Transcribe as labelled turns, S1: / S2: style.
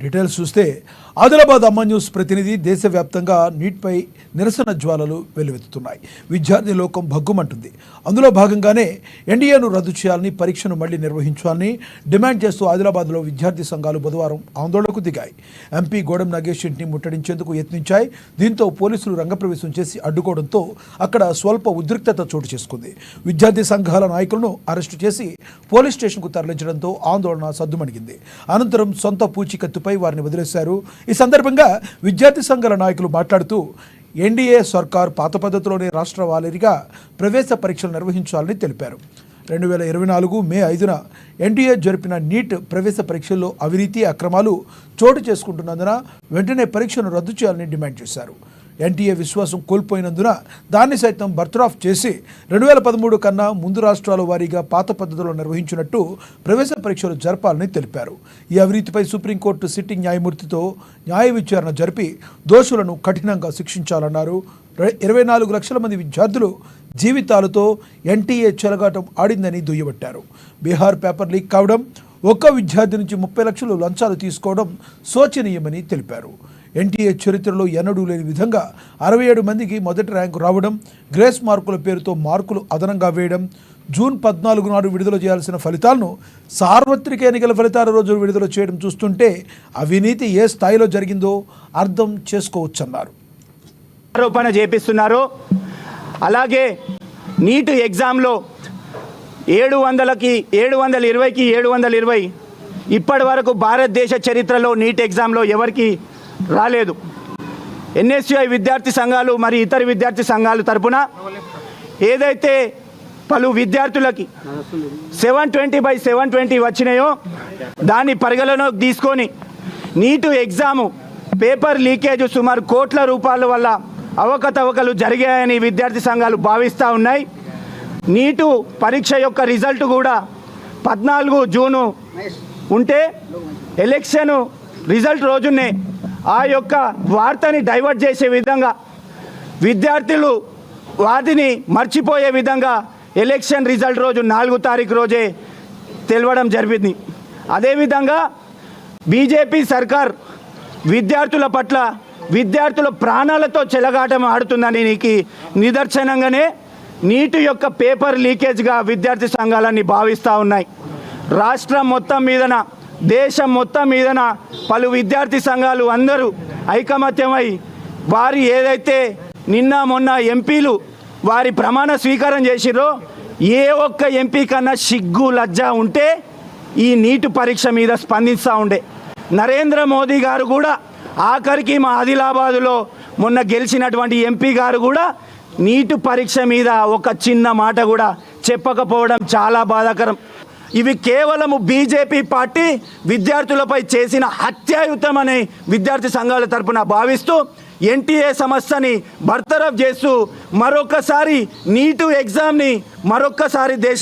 S1: Details చూస్తే ఆదిలాబాద్ అమ్మ news ప్రతినిధి దేశవ్యాప్తంగా నీట్పై నిరసన జ్వాలలు వెల్లువెత్తుతున్నాయి. విద్యార్థి లోకం భగ్గుమంటుంది. అందులో భాగంగానే ఎన్డీఏను రద్దు చేయాలని, పరీక్షను మళ్లీ నిర్వహించాలని డిమాండ్ చేస్తూ ఆదిలాబాద్లో విద్యార్థి సంఘాలు బుధవారం ఆందోళనకు దిగాయి. ఎంపీ గోడెం నాగేష్ ఇంటిని ముట్టడించేందుకు యత్నించాయి. దీంతో పోలీసులు రంగప్రవేశం చేసి అడ్డుకోవడంతో అక్కడ స్వల్ప ఉద్రిక్తత చోటు చేసుకుంది. విద్యార్థి సంఘాల నాయకులను అరెస్టు చేసి పోలీస్ స్టేషన్కు తరలించడంతో ఆందోళన సద్దుమణిగింది. అనంతరం సొంత పూచికత్తుపై వారిని వదిలేశారు. ఈ సందర్భంగా విద్యార్థి సంఘాల నాయకులు మాట్లాడుతూ ఎన్డీఏ సర్కార్ పాత పద్ధతిలోనే రాష్ట్ర వారీగా ప్రవేశ పరీక్షలు నిర్వహించాలని తెలిపారు. 2024 మే 5న ఎన్డీఏ జరిపిన నీట్ ప్రవేశ పరీక్షల్లో అవినీతి అక్రమాలు చోటు చేసుకుంటున్నందున వెంటనే పరీక్షను రద్దు చేయాలని డిమాండ్ చేశారు. ఎన్టీఏ విశ్వాసం కోల్పోయినందున దాన్ని సైతం బర్తరఫ్ చేసి 2013 కన్నా ముందు రాష్ట్రాల వారీగా పాత పద్ధతిలో నిర్వహించినట్టు ప్రవేశ పరీక్షలు జరపాలని తెలిపారు. ఈ అవినీతిపై సుప్రీంకోర్టు సిట్టింగ్ న్యాయమూర్తితో న్యాయ విచారణ జరిపి దోషులను కఠినంగా శిక్షించాలన్నారు. 24 లక్షల మంది విద్యార్థులు జీవితాలతో ఎన్టీఏ చెలగాటం ఆడిందని దుయ్యబట్టారు. బీహార్ పేపర్ లీక్ కావడం, ఒక్క విద్యార్థి నుంచి 30 లక్షలు లంచాలు తీసుకోవడం శోచనీయమని తెలిపారు. ఎన్టీఏ చరిత్రలో ఎన్నడూ లేని విధంగా 67 మందికి మొదటి ర్యాంకు రావడం, గ్రేస్ మార్కుల పేరుతో మార్కులు అదనంగా వేయడం, జూన్ 14 నాడు విడుదల చేయాల్సిన ఫలితాలను సార్వత్రిక ఎన్నికల ఫలితాల రోజు విడుదల చేయడం చూస్తుంటే అవినీతి ఏ స్థాయిలో జరిగిందో అర్థం చేసుకోవచ్చన్నారు.
S2: ఆరోపణ చేపిస్తున్నారు. అలాగే నీట్ ఎగ్జామ్లో 720కి 720 ఇప్పటి వరకు భారతదేశ చరిత్రలో నీట్ ఎగ్జామ్లో ఎవరికి రాలేదు. ఎన్ఎస్యుఐ విద్యార్థి సంఘాలు మరి ఇతర విద్యార్థి సంఘాల తరపున ఏదైతే పలు విద్యార్థులకి 720/720 వచ్చినాయో దాన్ని పరిగణలోకి తీసుకొని నీటు ఎగ్జాము పేపర్ లీకేజ్ సుమారు కోట్ల రూపాయల వల్ల అవకతవకలు జరిగాయని విద్యార్థి సంఘాలు భావిస్తూ ఉన్నాయి. నీటు పరీక్ష యొక్క రిజల్ట్ కూడా 14 జూను ఉంటే ఎలక్షన్ రిజల్ట్ రోజునే ఆ యొక్క వార్తని డైవర్ట్ చేసే విధంగా విద్యార్థులు వాటిని మర్చిపోయే విధంగా ఎలక్షన్ రిజల్ట్ రోజు 4వ తారీఖు రోజే తెలవడం జరిగింది. అదేవిధంగా బీజేపీ సర్కార్ విద్యార్థుల పట్ల విద్యార్థుల ప్రాణాలతో చెలగాటం ఆడుతుందని నిదర్శనంగానే నీటి యొక్క పేపర్ లీకేజ్గా విద్యార్థి సంఘాలన్నీ భావిస్తూ ఉన్నాయి. రాష్ట్రం మొత్తం మీదన, దేశం మొత్తం మీదన పలు విద్యార్థి సంఘాలు అందరూ ఐకమత్యమై వారి ఏదైతే నిన్న మొన్న ఎంపీలు వారి ప్రమాణ స్వీకారం చేసిరో ఏ ఒక్క ఎంపీ కన్నా సిగ్గు లజ్జ ఉంటే ఈ నీటి పరీక్ష మీద స్పందిస్తూ ఉండే. నరేంద్ర మోదీ గారు కూడా ఆఖరికి మా ఆదిలాబాదులో మొన్న గెలిచినటువంటి ఎంపీ గారు కూడా నీటి పరీక్ష మీద ఒక చిన్న మాట కూడా చెప్పకపోవడం చాలా బాధాకరం. ఇవి కేవలము బీజేపీ పార్టీ విద్యార్థులపై చేసిన హత్యాయుతమని విద్యార్థి సంఘాల తరపున భావిస్తూ ఎన్టీఏ సమస్యని బర్తరఫ్ చేస్తూ మరొకసారి నీటు ఎగ్జామ్ని మరొక్కసారి దేశ